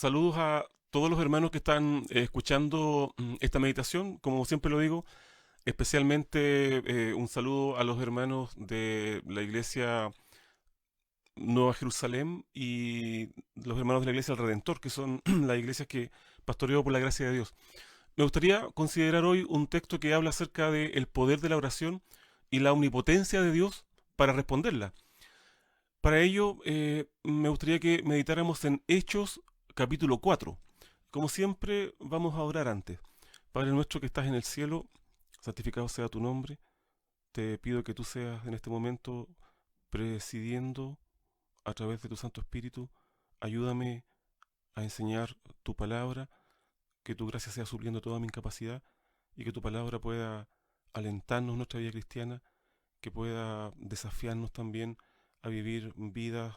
Saludos a todos los hermanos que están escuchando esta meditación, como siempre lo digo, especialmente un saludo a los hermanos de la iglesia Nueva Jerusalén y los hermanos de la iglesia del Redentor, que son las iglesias que pastoreo por la gracia de Dios. Me gustaría considerar hoy un texto que habla acerca del poder de la oración y la omnipotencia de Dios para responderla. Para ello, me gustaría que meditáramos en Hechos capítulo 4. Como siempre, vamos a orar antes. Padre nuestro que estás en el cielo, santificado sea tu nombre. Te pido que tú seas en este momento presidiendo a través de tu Santo Espíritu. Ayúdame a enseñar tu palabra, que tu gracia sea supliendo toda mi incapacidad y que tu palabra pueda alentarnos en nuestra vida cristiana, que pueda desafiarnos también a vivir vidas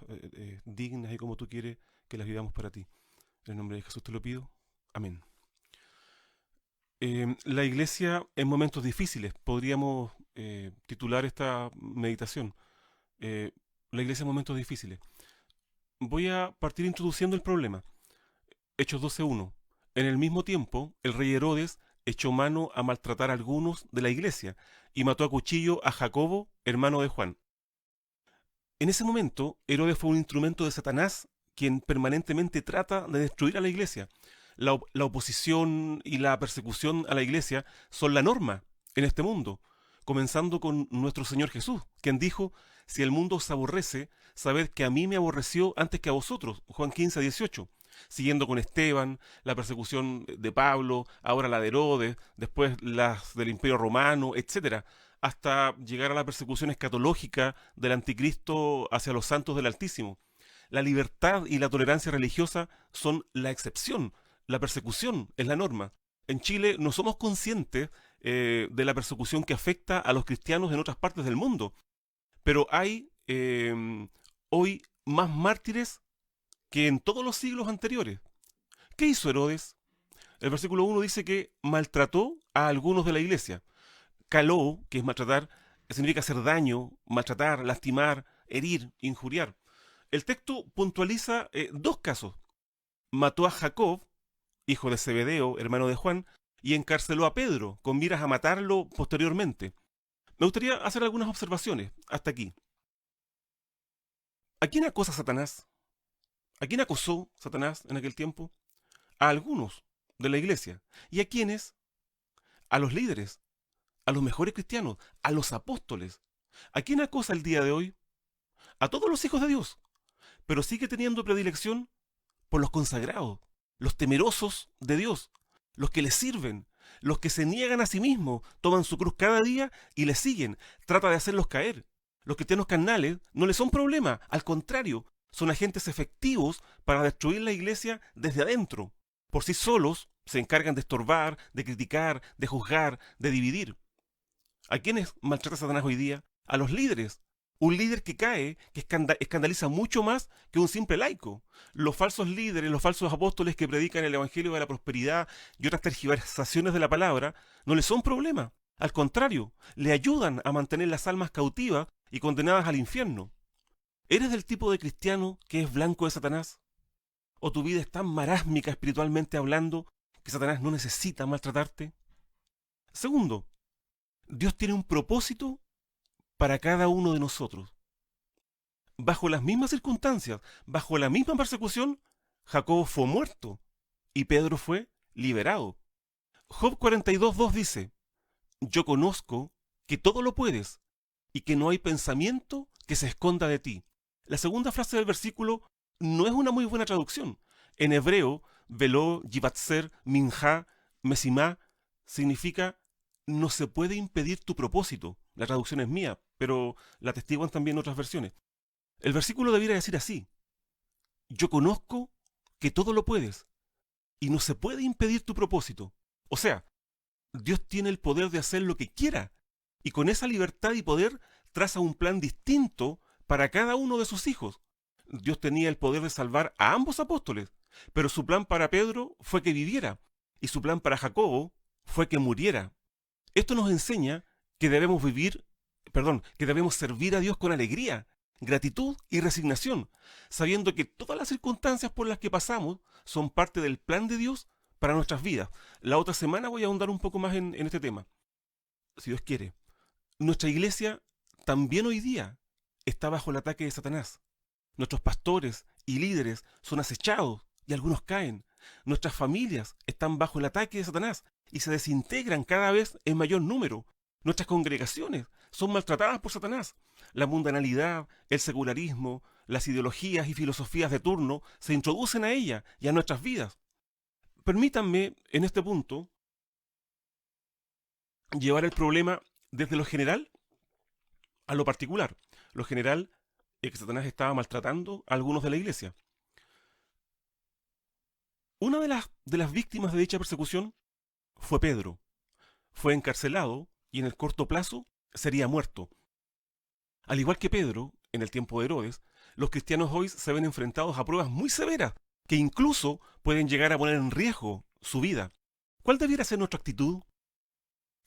dignas y como tú quieres que las vivamos para ti. En el nombre de Jesús te lo pido. Amén. La iglesia en momentos difíciles, podríamos titular esta meditación. Eh, la iglesia en momentos difíciles. Voy a partir introduciendo el problema. Hechos 12:1. En el mismo tiempo, el rey Herodes echó mano a maltratar a algunos de la iglesia y mató a cuchillo a Jacobo, hermano de Juan. En ese momento, Herodes fue un instrumento de Satanás quien permanentemente trata de destruir a la iglesia. La oposición y la persecución a la iglesia son la norma en este mundo, comenzando con nuestro Señor Jesús, quien dijo, si el mundo os aborrece, sabed que a mí me aborreció antes que a vosotros, Juan 15:18. Siguiendo con Esteban, la persecución de Pablo, ahora la de Herodes, después las del Imperio Romano, etcétera, hasta llegar a la persecución escatológica del anticristo hacia los santos del Altísimo. La libertad y la tolerancia religiosa son la excepción, la persecución es la norma. En Chile no somos conscientes de la persecución que afecta a los cristianos en otras partes del mundo, pero hay hoy más mártires que en todos los siglos anteriores. ¿Qué hizo Herodes? El versículo 1 dice que maltrató a algunos de la iglesia. Caló, que es maltratar, significa hacer daño, maltratar, lastimar, herir, injuriar. El texto puntualiza dos casos. Mató a Jacob, hijo de Zebedeo, hermano de Juan, y encarceló a Pedro, con miras a matarlo posteriormente. Me gustaría hacer algunas observaciones hasta aquí. ¿A quién acosa Satanás? ¿A quién acosó Satanás en aquel tiempo? A algunos de la iglesia. ¿Y a quiénes? A los líderes, a los mejores cristianos, a los apóstoles. ¿A quién acosa el día de hoy? A todos los hijos de Dios, pero sigue teniendo predilección por los consagrados, los temerosos de Dios, los que le sirven, los que se niegan a sí mismos, toman su cruz cada día y le siguen, trata de hacerlos caer. Los cristianos carnales no les son problema, al contrario, son agentes efectivos para destruir la iglesia desde adentro. Por sí solos se encargan de estorbar, de criticar, de juzgar, de dividir. ¿A quiénes maltrata Satanás hoy día? A los líderes. Un líder que cae, que escandaliza mucho más que un simple laico. Los falsos líderes, los falsos apóstoles que predican el evangelio de la prosperidad y otras tergiversaciones de la palabra, no les son problema. Al contrario, le ayudan a mantener las almas cautivas y condenadas al infierno. ¿Eres del tipo de cristiano que es blanco de Satanás? ¿O tu vida es tan marásmica espiritualmente hablando que Satanás no necesita maltratarte? Segundo, Dios tiene un propósito para cada uno de nosotros. Bajo las mismas circunstancias, bajo la misma persecución, Jacob fue muerto y Pedro fue liberado. Job 42:2 dice, yo conozco que todo lo puedes y que no hay pensamiento que se esconda de ti. La segunda frase del versículo no es una muy buena traducción. En hebreo, veló, yivatzer, minja, mesimá, significa no se puede impedir tu propósito. La traducción es mía, pero la atestiguan también otras versiones. El versículo debiera decir así, yo conozco que todo lo puedes y no se puede impedir tu propósito. O sea, Dios tiene el poder de hacer lo que quiera y con esa libertad y poder traza un plan distinto para cada uno de sus hijos. Dios tenía el poder de salvar a ambos apóstoles, pero su plan para Pedro fue que viviera y su plan para Jacobo fue que muriera. Esto nos enseña que debemos que debemos servir a Dios con alegría gratitud y resignación, sabiendo que todas las circunstancias por las que pasamos son parte del plan de Dios para nuestras vidas. La otra semana voy a ahondar un poco más en este tema, si Dios quiere. Nuestra iglesia también hoy día está bajo el ataque de Satanás. Nuestros pastores y líderes son acechados y algunos caen. Nuestras familias están bajo el ataque de Satanás y se desintegran cada vez en mayor número. Nuestras congregaciones son maltratadas por Satanás. La mundanalidad, el secularismo, las ideologías y filosofías de turno se introducen a ella y a nuestras vidas. Permítanme, en este punto, llevar el problema desde lo general a lo particular. Lo general es que Satanás estaba maltratando a algunos de la iglesia. Una de las víctimas de dicha persecución fue Pedro. Fue encarcelado y en el corto plazo sería muerto. Al igual que Pedro, en el tiempo de Herodes, los cristianos hoy se ven enfrentados a pruebas muy severas que incluso pueden llegar a poner en riesgo su vida. ¿Cuál debiera ser nuestra actitud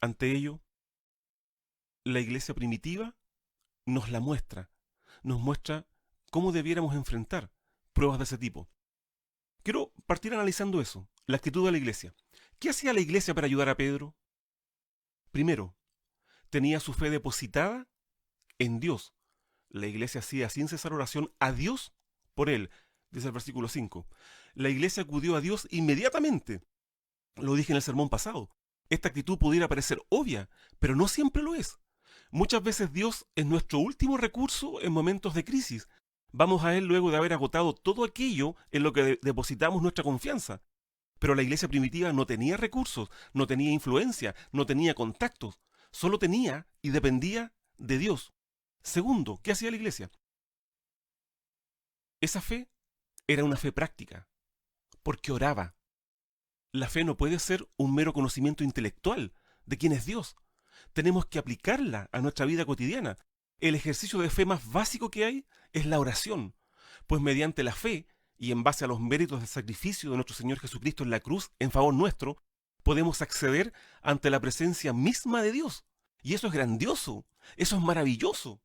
ante ello? La iglesia primitiva nos la muestra. Nos muestra cómo debiéramos enfrentar pruebas de ese tipo. Quiero partir analizando eso, la actitud de la iglesia. ¿Qué hacía la iglesia para ayudar a Pedro? Primero, tenía su fe depositada en Dios. La iglesia hacía sin cesar oración a Dios por él, dice el versículo 5. La iglesia acudió a Dios inmediatamente. Lo dije en el sermón pasado. Esta actitud pudiera parecer obvia, pero no siempre lo es. Muchas veces Dios es nuestro último recurso en momentos de crisis. Vamos a Él luego de haber agotado todo aquello en lo que depositamos nuestra confianza. Pero la iglesia primitiva no tenía recursos, no tenía influencia, no tenía contactos. Solo tenía y dependía de Dios. Segundo, ¿qué hacía la iglesia? Esa fe era una fe práctica, porque oraba. La fe no puede ser un mero conocimiento intelectual de quién es Dios. Tenemos que aplicarla a nuestra vida cotidiana. El ejercicio de fe más básico que hay es la oración, pues mediante la fe y en base a los méritos del sacrificio de nuestro Señor Jesucristo en la cruz en favor nuestro, podemos acceder ante la presencia misma de Dios. Y eso es grandioso, eso es maravilloso.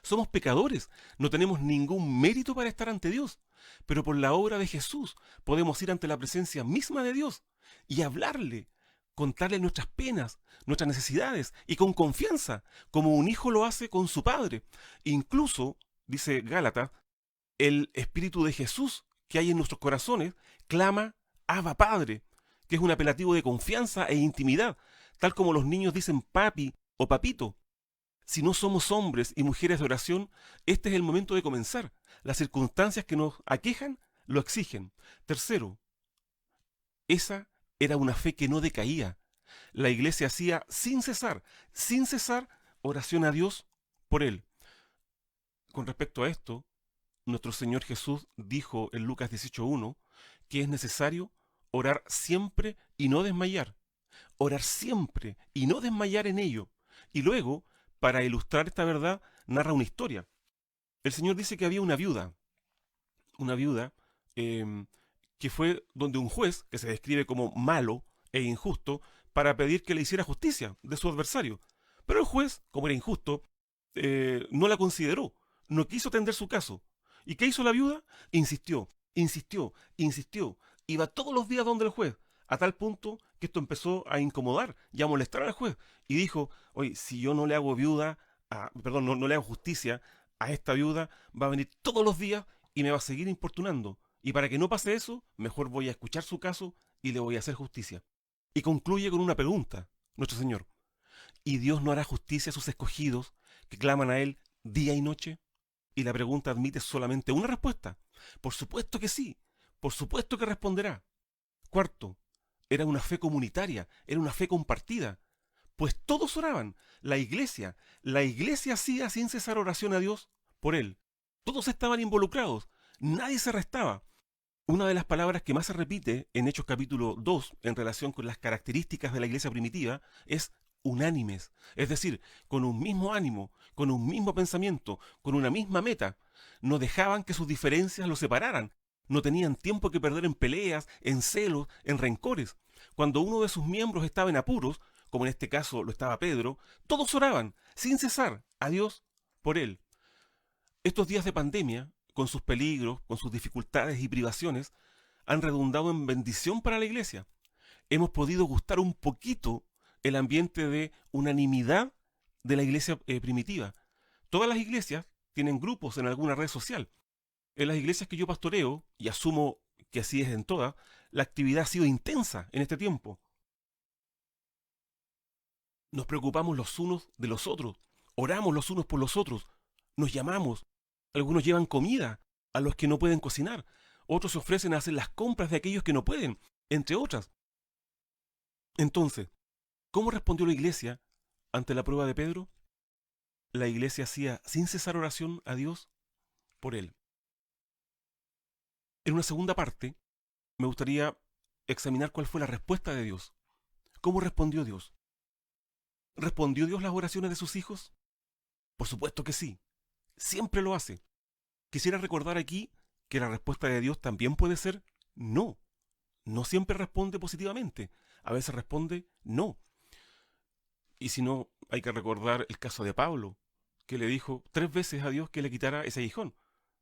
Somos pecadores, no tenemos ningún mérito para estar ante Dios, pero por la obra de Jesús podemos ir ante la presencia misma de Dios y hablarle, contarle nuestras penas, nuestras necesidades y con confianza, como un hijo lo hace con su padre. Incluso, dice Gálatas, el Espíritu de Jesús que hay en nuestros corazones clama Abba Padre, que es un apelativo de confianza e intimidad, tal como los niños dicen papi o papito. Si no somos hombres y mujeres de oración, este es el momento de comenzar. Las circunstancias que nos aquejan lo exigen. Tercero, esa era una fe que no decaía. La iglesia hacía sin cesar, oración a Dios por él. Con respecto a esto, nuestro Señor Jesús dijo en Lucas 18:1 que es necesario orar siempre y no desmayar. Orar siempre y no desmayar en ello. Y luego, para ilustrar esta verdad, narra una historia. El Señor dice que había una viuda que fue donde un juez, que se describe como malo e injusto, para pedir que le hiciera justicia de su adversario. Pero el juez, como era injusto, no la consideró, no quiso atender su caso. ¿Y qué hizo la viuda? Insistió. Iba todos los días donde el juez, a tal punto que esto empezó a incomodar y a molestar al juez. Y dijo, oye, si yo no le hago no le hago justicia a esta viuda, va a venir todos los días y me va a seguir importunando. Y para que no pase eso, mejor voy a escuchar su caso y le voy a hacer justicia. Y concluye con una pregunta, nuestro Señor. ¿Y Dios no hará justicia a sus escogidos que claman a Él día y noche? Y la pregunta admite solamente una respuesta. Por supuesto que sí, por supuesto que responderá. Cuarto, era una fe comunitaria, era una fe compartida. Pues todos oraban, la iglesia hacía sin cesar oración a Dios por él. Todos estaban involucrados, nadie se restaba. Una de las palabras que más se repite en Hechos capítulo 2 en relación con las características de la iglesia primitiva es unánimes, es decir, con un mismo ánimo, con un mismo pensamiento, con una misma meta. No dejaban que sus diferencias los separaran, no tenían tiempo que perder en peleas, en celos, en rencores. Cuando uno de sus miembros estaba en apuros, como en este caso lo estaba Pedro, todos oraban, sin cesar, a Dios por él. Estos días de pandemia, con sus peligros, con sus dificultades y privaciones, han redundado en bendición para la iglesia. Hemos podido gustar un poquito el ambiente de unanimidad de la iglesia primitiva. Todas las iglesias tienen grupos en alguna red social. En las iglesias que yo pastoreo, y asumo que así es en todas, la actividad ha sido intensa en este tiempo. Nos preocupamos los unos de los otros, oramos los unos por los otros, nos llamamos. Algunos llevan comida a los que no pueden cocinar, otros se ofrecen a hacer las compras de aquellos que no pueden, entre otras. Entonces, ¿cómo respondió la iglesia ante la prueba de Pedro? La iglesia hacía sin cesar oración a Dios por él. En una segunda parte, me gustaría examinar cuál fue la respuesta de Dios. ¿Cómo respondió Dios? ¿Respondió Dios las oraciones de sus hijos? Por supuesto que sí. Siempre lo hace. Quisiera recordar aquí que la respuesta de Dios también puede ser no. No siempre responde positivamente. A veces responde no. Y si no, hay que recordar el caso de Pablo, que le dijo 3 veces a Dios que le quitara ese aguijón.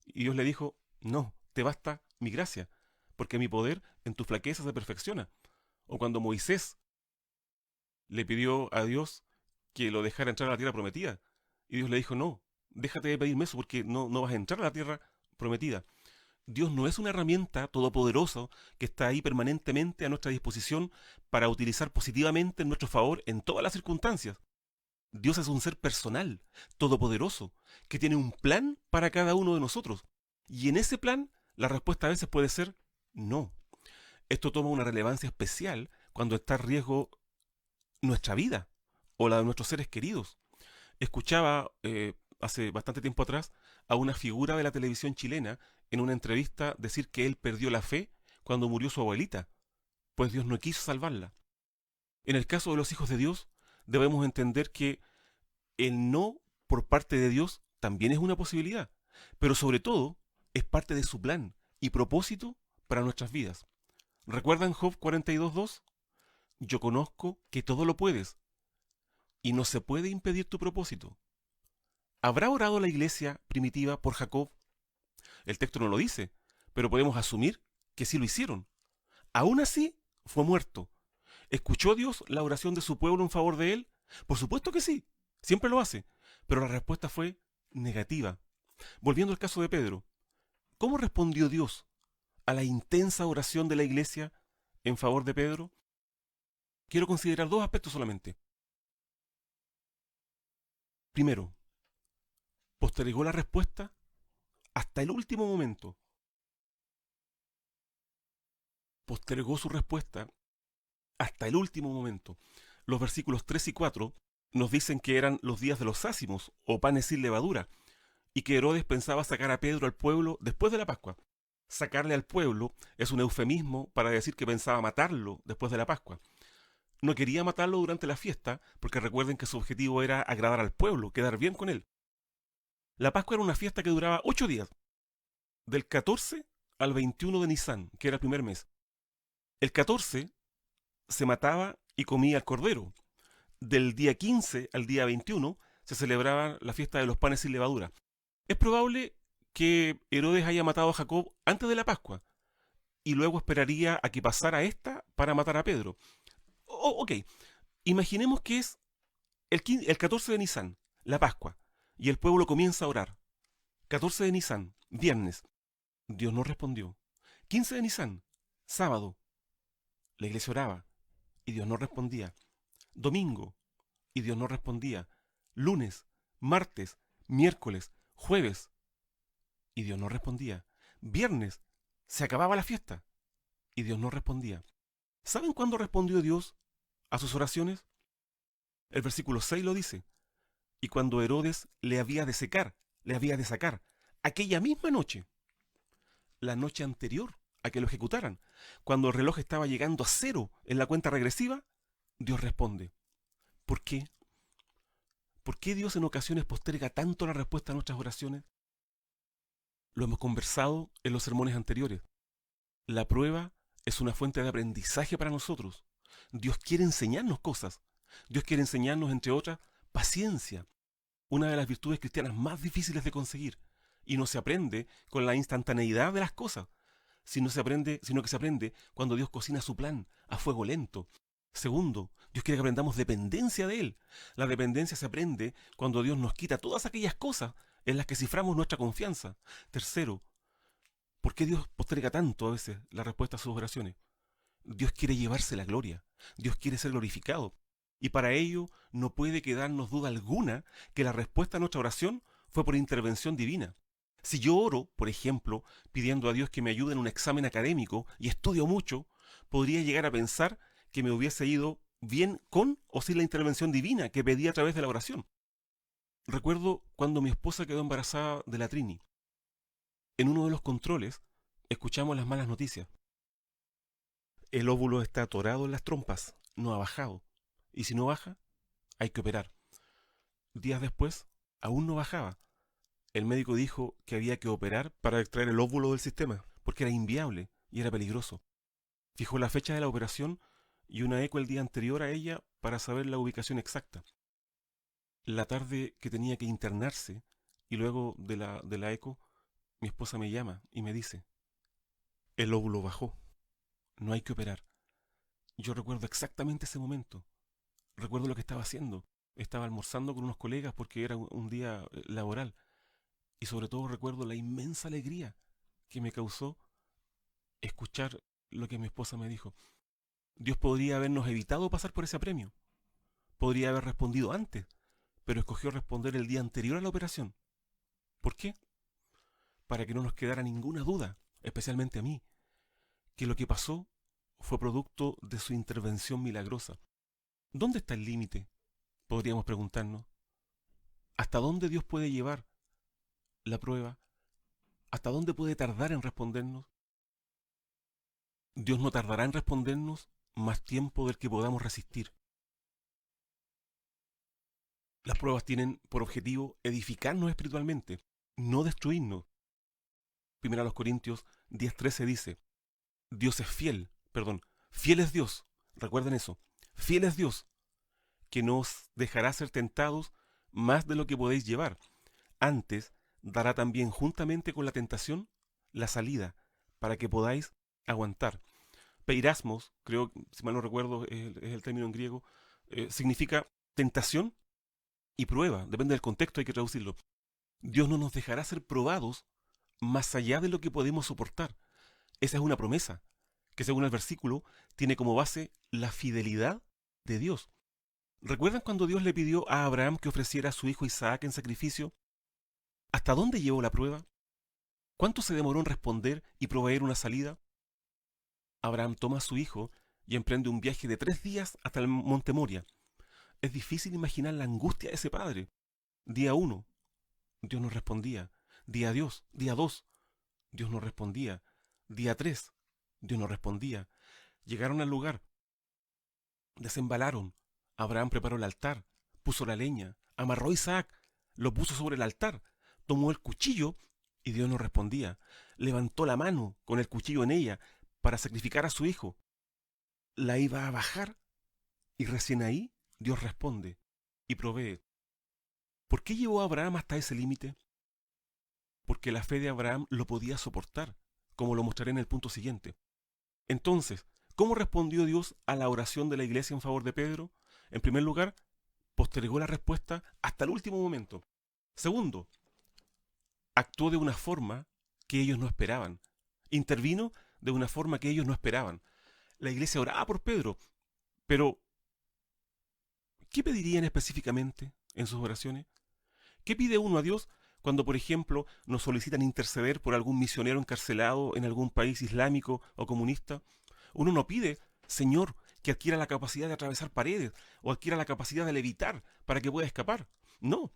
Y Dios le dijo, no, te basta mi gracia, porque mi poder en tu flaqueza se perfecciona. O cuando Moisés le pidió a Dios que lo dejara entrar a la tierra prometida. Y Dios le dijo, no, déjate de pedirme eso porque no vas a entrar a la tierra prometida. Dios no es una herramienta todopoderosa que está ahí permanentemente a nuestra disposición para utilizar positivamente en nuestro favor en todas las circunstancias. Dios es un ser personal, todopoderoso, que tiene un plan para cada uno de nosotros. Y en ese plan, la respuesta a veces puede ser no. Esto toma una relevancia especial cuando está en riesgo nuestra vida o la de nuestros seres queridos. Escuchaba hace bastante tiempo atrás a una figura de la televisión chilena en una entrevista decir que él perdió la fe cuando murió su abuelita, pues Dios no quiso salvarla. En el caso de los hijos de Dios, debemos entender que el no por parte de Dios también es una posibilidad, pero sobre todo es parte de su plan y propósito para nuestras vidas. ¿Recuerdan Job 42:2? Yo conozco que todo lo puedes y no se puede impedir tu propósito. ¿Habrá orado la iglesia primitiva por Jacob? El texto no lo dice, pero podemos asumir que sí lo hicieron. Aún así, fue muerto. ¿Escuchó Dios la oración de su pueblo en favor de él? Por supuesto que sí, siempre lo hace, pero la respuesta fue negativa. Volviendo al caso de Pedro, ¿cómo respondió Dios a la intensa oración de la iglesia en favor de Pedro? Quiero considerar 2 aspectos solamente. Primero, postergó la respuesta hasta el último momento. Postergó su respuesta hasta el último momento. Los versículos 3 y 4 nos dicen que eran los días de los ácimos o panes sin levadura y que Herodes pensaba sacar a Pedro al pueblo después de la Pascua. Sacarle al pueblo es un eufemismo para decir que pensaba matarlo después de la Pascua. No quería matarlo durante la fiesta porque recuerden que su objetivo era agradar al pueblo, quedar bien con él. La Pascua era una fiesta que duraba 8 días, del 14 al 21 de Nisán, que era el primer mes. El 14 se mataba y comía el cordero. Del día 15 al día 21 se celebraba la fiesta de los panes sin levadura. Es probable que Herodes haya matado a Jacob antes de la Pascua y luego esperaría a que pasara esta para matar a Pedro. Ok, imaginemos que es el 14 de Nisán, la Pascua, y el pueblo comienza a orar. 14 de Nisán, viernes. Dios no respondió. 15 de Nisán, sábado. La iglesia oraba y Dios no respondía. Domingo y Dios no respondía. Lunes, martes, miércoles, jueves y Dios no respondía. Viernes, se acababa la fiesta y Dios no respondía. ¿Saben cuándo respondió Dios a sus oraciones? El versículo 6 lo dice. Y cuando Herodes le había de sacar, aquella misma noche, la noche anterior a que lo ejecutaran, cuando el reloj estaba llegando a 0 en la cuenta regresiva, Dios responde. ¿Por qué? ¿Por qué Dios en ocasiones posterga tanto la respuesta a nuestras oraciones? Lo hemos conversado en los sermones anteriores. La prueba es una fuente de aprendizaje para nosotros. Dios quiere enseñarnos cosas. Dios quiere enseñarnos, entre otras, paciencia, una de las virtudes cristianas más difíciles de conseguir. Y no se aprende con la instantaneidad de las cosas, sino que se aprende cuando Dios cocina su plan a fuego lento. Segundo, Dios quiere que aprendamos dependencia de Él. La dependencia se aprende cuando Dios nos quita todas aquellas cosas en las que ciframos nuestra confianza. Tercero, ¿por qué Dios posterga tanto a veces la respuesta a sus oraciones? Dios quiere llevarse la gloria. Dios quiere ser glorificado. Y para ello no puede quedarnos duda alguna que la respuesta a nuestra oración fue por intervención divina. Si yo oro, por ejemplo, pidiendo a Dios que me ayude en un examen académico y estudio mucho, podría llegar a pensar que me hubiese ido bien con o sin la intervención divina que pedí a través de la oración. Recuerdo cuando mi esposa quedó embarazada de la Trini. En uno de los controles escuchamos las malas noticias. El óvulo está atorado en las trompas, no ha bajado. Y si no baja, hay que operar. Días después, aún no bajaba. El médico dijo que había que operar para extraer el óvulo del sistema, porque era inviable y era peligroso. Fijó la fecha de la operación y una eco el día anterior a ella para saber la ubicación exacta. La tarde que tenía que internarse y luego de la eco, mi esposa me llama y me dice, el óvulo bajó, no hay que operar. Yo recuerdo exactamente ese momento. Recuerdo lo que estaba haciendo. Estaba almorzando con unos colegas porque era un día laboral. Y sobre todo recuerdo la inmensa alegría que me causó escuchar lo que mi esposa me dijo. Dios podría habernos evitado pasar por ese apremio. Podría haber respondido antes, pero escogió responder el día anterior a la operación. ¿Por qué? Para que no nos quedara ninguna duda, especialmente a mí, que lo que pasó fue producto de su intervención milagrosa. ¿Dónde está el límite? Podríamos preguntarnos. ¿Hasta dónde Dios puede llevar la prueba? ¿Hasta dónde puede tardar en respondernos? Dios no tardará en respondernos más tiempo del que podamos resistir. Las pruebas tienen por objetivo edificarnos espiritualmente, no destruirnos. 1 Corintios 10:13 dice, Dios es fiel, fiel es Dios, recuerden eso, fiel es Dios, que no os dejará ser tentados más de lo que podéis llevar. Antes dará también juntamente con la tentación la salida, para que podáis aguantar. Peirasmos, creo, si mal no recuerdo, es el término en griego, significa tentación y prueba, depende del contexto, hay que traducirlo. Dios no nos dejará ser probados más allá de lo que podemos soportar. Esa es una promesa, que según el versículo, tiene como base la fidelidad de Dios. ¿Recuerdan cuando Dios le pidió a Abraham que ofreciera a su hijo Isaac en sacrificio? ¿Hasta dónde llevó la prueba? ¿Cuánto se demoró en responder y proveer una salida? Abraham toma a su hijo y emprende un viaje de 3 días hasta el monte Moria. Es difícil imaginar la angustia de ese padre. Día 1, Dios no respondía. Día 2, Dios no respondía. Día 3, Dios no respondía. Llegaron al lugar, desembalaron. Abraham preparó el altar, puso la leña, amarró a Isaac, lo puso sobre el altar, tomó el cuchillo y Dios no respondía. Levantó la mano con el cuchillo en ella para sacrificar a su hijo. La iba a bajar y recién ahí Dios responde y provee. ¿Por qué llevó a Abraham hasta ese límite? Porque la fe de Abraham lo podía soportar, como lo mostraré en el punto siguiente. Entonces, ¿cómo respondió Dios a la oración de la iglesia en favor de Pedro? En primer lugar, postergó la respuesta hasta el último momento. Segundo, actuó de una forma que ellos no esperaban. Intervino de una forma que ellos no esperaban. La iglesia oraba por Pedro, pero ¿qué pedirían específicamente en sus oraciones? ¿Qué pide uno a Dios cuando, por ejemplo, nos solicitan interceder por algún misionero encarcelado en algún país islámico o comunista? Uno no pide, Señor, que adquiera la capacidad de atravesar paredes o adquiera la capacidad de levitar para que pueda escapar. No,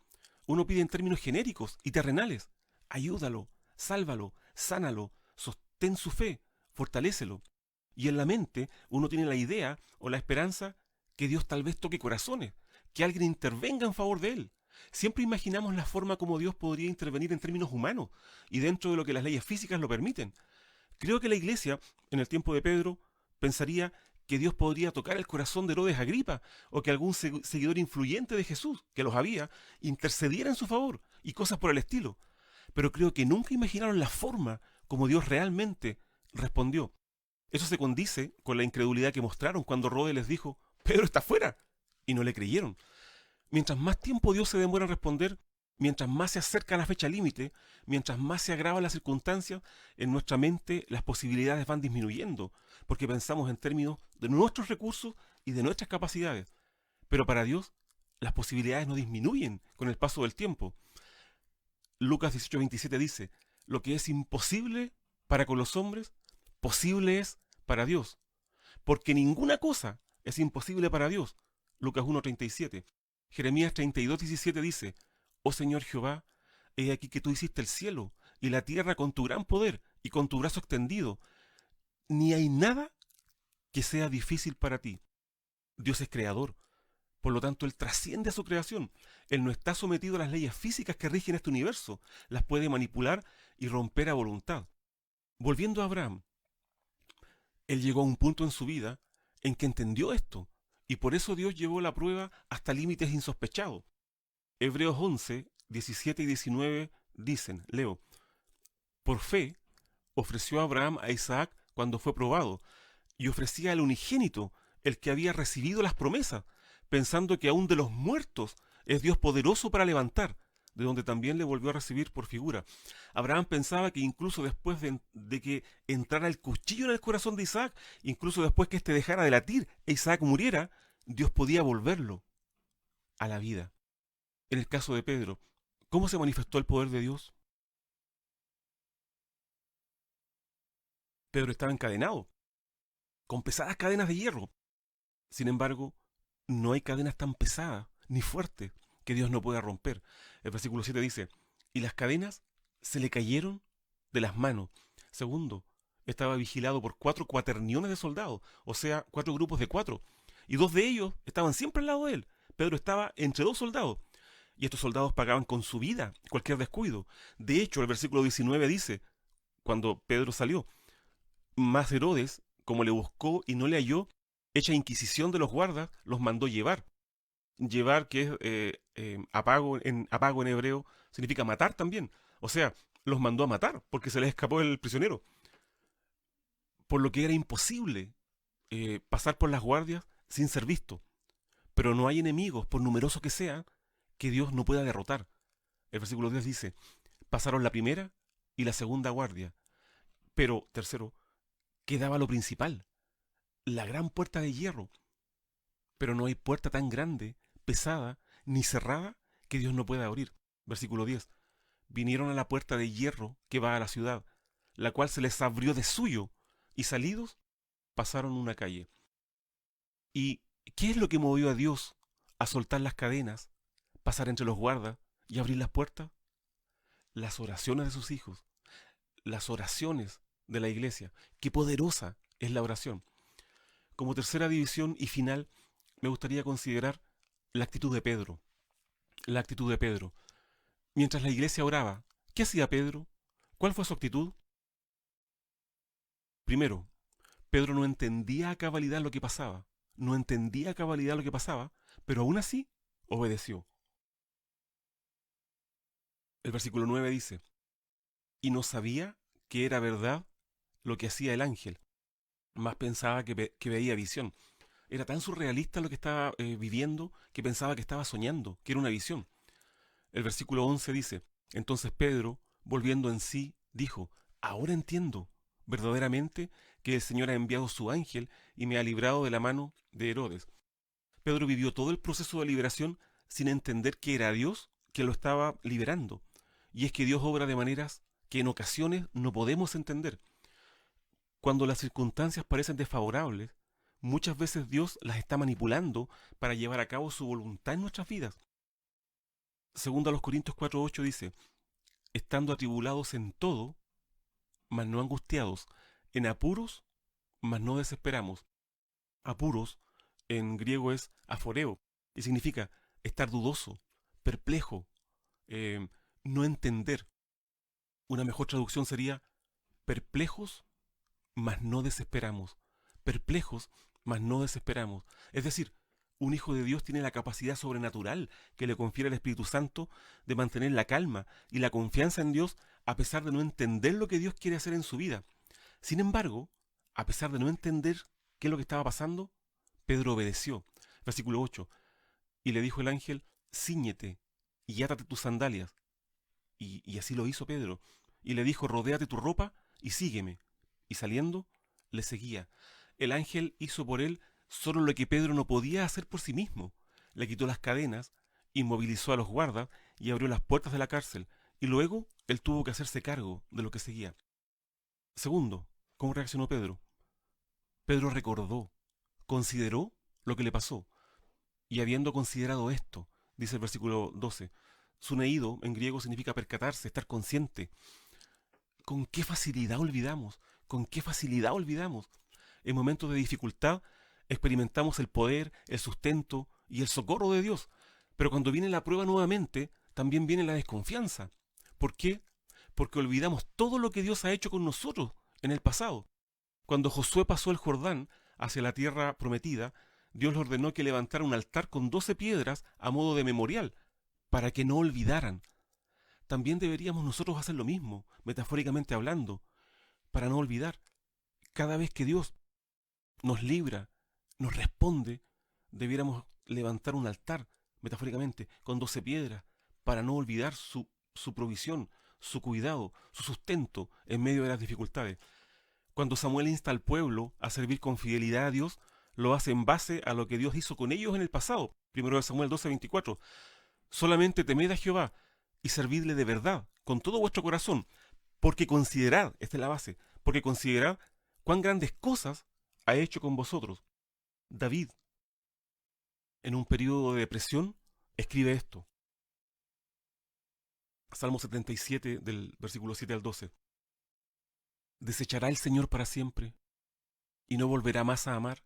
uno pide en términos genéricos y terrenales. Ayúdalo, sálvalo, sánalo, sostén su fe, fortalécelo. Y en la mente uno tiene la idea o la esperanza que Dios tal vez toque corazones, que alguien intervenga en favor de él. Siempre imaginamos la forma como Dios podría intervenir en términos humanos y dentro de lo que las leyes físicas lo permiten. Creo que la iglesia, en el tiempo de Pedro, pensaría que Dios podría tocar el corazón de Herodes Agripa o que algún seguidor influyente de Jesús, que los había, intercediera en su favor y cosas por el estilo. pero creo que nunca imaginaron la forma como Dios realmente respondió. Eso se condice con la incredulidad que mostraron cuando Rode les dijo, Pedro está fuera, y no le creyeron. Mientras más tiempo Dios se demora en responder, mientras más se acerca a la fecha límite, mientras más se agravan las circunstancias, en nuestra mente las posibilidades van disminuyendo, porque pensamos en términos de nuestros recursos y de nuestras capacidades. Pero para Dios, las posibilidades no disminuyen con el paso del tiempo. Lucas 18:27 dice, lo que es imposible para con los hombres, posible es para Dios. Porque ninguna cosa es imposible para Dios. Lucas 1:37. Jeremías 32:17 dice, oh Señor Jehová, he aquí que tú hiciste el cielo y la tierra con tu gran poder y con tu brazo extendido. Ni hay nada que sea difícil para ti. Dios es creador. Por lo tanto, Él trasciende a su creación. Él no está sometido a las leyes físicas que rigen este universo. Las puede manipular y romper a voluntad. Volviendo a Abraham, él llegó a un punto en su vida en que entendió esto, y por eso Dios llevó la prueba hasta límites insospechados. Hebreos 11, 17 y 19 dicen, leo, por fe ofreció Abraham a Isaac cuando fue probado, y ofrecía al unigénito, el que había recibido las promesas, pensando que aún de los muertos es Dios poderoso para levantar, de donde también le volvió a recibir por figura. Abraham pensaba que incluso después de que entrara el cuchillo en el corazón de Isaac, incluso después que éste dejara de latir e Isaac muriera, Dios podía volverlo a la vida. En el caso de Pedro, ¿cómo se manifestó el poder de Dios? Pedro estaba encadenado, con pesadas cadenas de hierro. Sin embargo, no hay cadenas tan pesadas ni fuertes que Dios no pueda romper. El versículo 7 dice, y las cadenas se le cayeron de las manos. Segundo, estaba vigilado por 4 cuaterniones de soldados, o sea, 4 grupos de 4. Y 2 de ellos estaban siempre al lado de él. Pedro estaba entre 2 soldados. Y estos soldados pagaban con su vida cualquier descuido. De hecho, el versículo 19 dice, cuando Pedro salió, más Herodes, como le buscó y no le halló, hecha inquisición de los guardas, los mandó llevar. Llevar, que es apago en hebreo, significa matar también. O sea, los mandó a matar porque se les escapó el prisionero. Por lo que era imposible pasar por las guardias sin ser visto. Pero no hay enemigos, por numerosos que sean, que Dios no pueda derrotar. El versículo 10 dice, pasaron la primera y la segunda guardia. Pero, tercero, quedaba lo principal, la gran puerta de hierro. Pero no hay puerta tan grande, pesada, ni cerrada que Dios no pueda abrir. Versículo 10. Vinieron a la puerta de hierro que va a la ciudad, la cual se les abrió de suyo, y salidos pasaron una calle. ¿Y qué es lo que movió a Dios a soltar las cadenas, pasar entre los guardas y abrir las puertas? Las oraciones de sus hijos, las oraciones de la iglesia. Qué poderosa es la oración. Como tercera división y final, me gustaría considerar la actitud de Pedro. La actitud de Pedro. Mientras la iglesia oraba, ¿qué hacía Pedro? ¿Cuál fue su actitud? Primero, Pedro no entendía a cabalidad lo que pasaba. No entendía a cabalidad lo que pasaba, pero aún así obedeció. El versículo 9 dice, y no sabía que era verdad lo que hacía el ángel, más pensaba que veía visión. Era tan surrealista lo que estaba viviendo que pensaba que estaba soñando, que era una visión. El versículo 11 dice, entonces Pedro, volviendo en sí, dijo, ahora entiendo verdaderamente que el Señor ha enviado su ángel y me ha librado de la mano de Herodes. Pedro vivió todo el proceso de liberación sin entender que era Dios quien lo estaba liberando. Y es que Dios obra de maneras que en ocasiones no podemos entender. Cuando las circunstancias parecen desfavorables, muchas veces Dios las está manipulando para llevar a cabo su voluntad en nuestras vidas. Segundo a los Corintios 4:8 dice, estando atribulados en todo, mas no angustiados, en apuros, mas no desesperamos. Apuros en griego es aforeo y significa estar dudoso, perplejo, eh, no entender. Una mejor traducción sería perplejos, mas no desesperamos. Perplejos, mas no desesperamos. Es decir, Un hijo de Dios tiene la capacidad sobrenatural que le confiere el Espíritu Santo de mantener la calma y la confianza en Dios a pesar de no entender lo que Dios quiere hacer en su vida. Sin embargo, a pesar de no entender qué es lo que estaba pasando, Pedro obedeció. Versículo 8. Y le dijo el ángel, cíñete y átate tus sandalias. Y así lo hizo Pedro. Y le dijo, rodéate tu ropa y sígueme. Y saliendo, le seguía. El ángel hizo por él solo lo que Pedro no podía hacer por sí mismo. Le quitó las cadenas, inmovilizó a los guardas y abrió las puertas de la cárcel. Y luego él tuvo que hacerse cargo de lo que seguía. Segundo, ¿cómo reaccionó Pedro? Pedro recordó, consideró lo que le pasó. Y habiendo considerado esto, dice el versículo 12, suneido en griego significa percatarse, estar consciente. ¿Con qué facilidad olvidamos? ¿Con qué facilidad olvidamos? En momentos de dificultad experimentamos el poder, el sustento y el socorro de Dios. Pero cuando viene la prueba nuevamente, también viene la desconfianza. ¿Por qué? Porque olvidamos todo lo que Dios ha hecho con nosotros en el pasado. Cuando Josué pasó el Jordán hacia la tierra prometida, Dios le ordenó que levantara un altar con 12 piedras a modo de memorial, para que no olvidaran. También deberíamos nosotros hacer lo mismo, metafóricamente hablando, para no olvidar. Cada vez que Dios nos libra, nos responde, debiéramos levantar un altar, metafóricamente, con 12 piedras, para no olvidar su provisión, su cuidado, su sustento en medio de las dificultades. Cuando Samuel insta al pueblo a servir con fidelidad a Dios, lo hace en base a lo que Dios hizo con ellos en el pasado. Primero de Samuel 12:24. Solamente temed a Jehová y servidle de verdad, con todo vuestro corazón, porque considerad, esta es la base, porque considerad cuán grandes cosas ha hecho con vosotros. David, en un periodo de depresión, escribe esto. Salmo 77, del versículo 7 al 12. ¿Desechará el Señor para siempre y no volverá más a amar?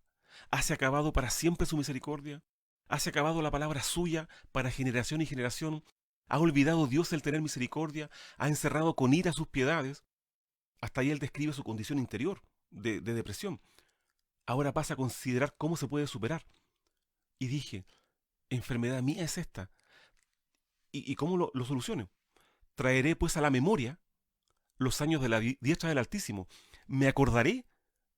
¿Hace acabado para siempre su misericordia? ¿Hace acabado la palabra suya para generación y generación? ¿Ha olvidado Dios el tener misericordia? ¿Ha encerrado con ira sus piedades? Hasta ahí él describe su condición interior de depresión. Ahora pasa a considerar cómo se puede superar. Y dije, enfermedad mía es esta. ¿Y cómo lo soluciono? Traeré pues a la memoria los años de la diestra del Altísimo. Me acordaré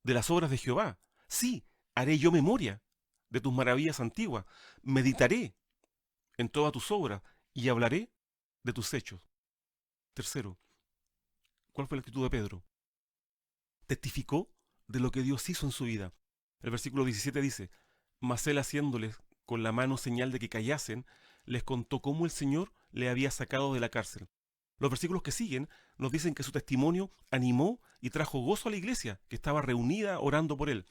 de las obras de Jehová. Sí, haré yo memoria de tus maravillas antiguas. Meditaré en todas tus obras y hablaré de tus hechos. Tercero, ¿cuál fue la actitud de Pedro? Testificó de lo que Dios hizo en su vida. El versículo 17 dice, mas él haciéndoles con la mano señal de que callasen, les contó cómo el Señor le había sacado de la cárcel. Los versículos que siguen nos dicen que su testimonio animó y trajo gozo a la iglesia, que estaba reunida orando por él.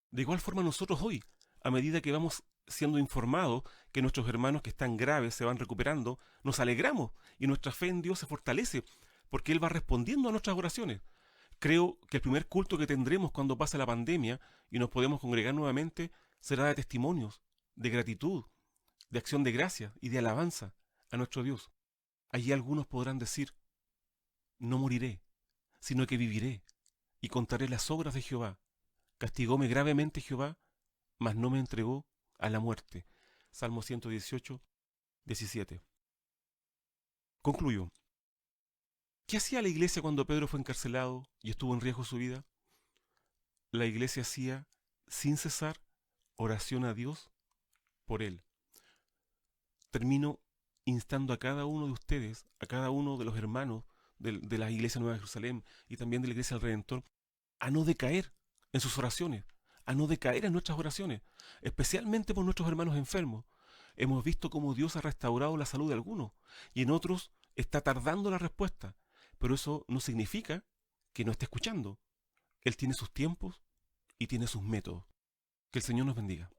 De igual forma nosotros hoy, a medida que vamos siendo informados que nuestros hermanos que están graves se van recuperando, nos alegramos y nuestra fe en Dios se fortalece, porque Él va respondiendo a nuestras oraciones. Creo que el primer culto que tendremos cuando pase la pandemia y nos podemos congregar nuevamente será de testimonios, de gratitud, de acción de gracia y de alabanza a nuestro Dios. Allí algunos podrán decir, no moriré, sino que viviré y contaré las obras de Jehová. Castigóme gravemente Jehová, mas no me entregó a la muerte. Salmo 118, 17. Concluyo. ¿Qué hacía la iglesia cuando Pedro fue encarcelado y estuvo en riesgo su vida? La iglesia hacía, sin cesar, oración a Dios por él. Termino instando a cada uno de ustedes, a cada uno de los hermanos de la Iglesia Nueva de Jerusalén y también de la Iglesia del Redentor, a no decaer en sus oraciones, a no decaer en nuestras oraciones, especialmente por nuestros hermanos enfermos. Hemos visto cómo Dios ha restaurado la salud de algunos y en otros está tardando la respuesta, pero eso no significa que no esté escuchando. Él tiene sus tiempos y tiene sus métodos. Que el Señor nos bendiga.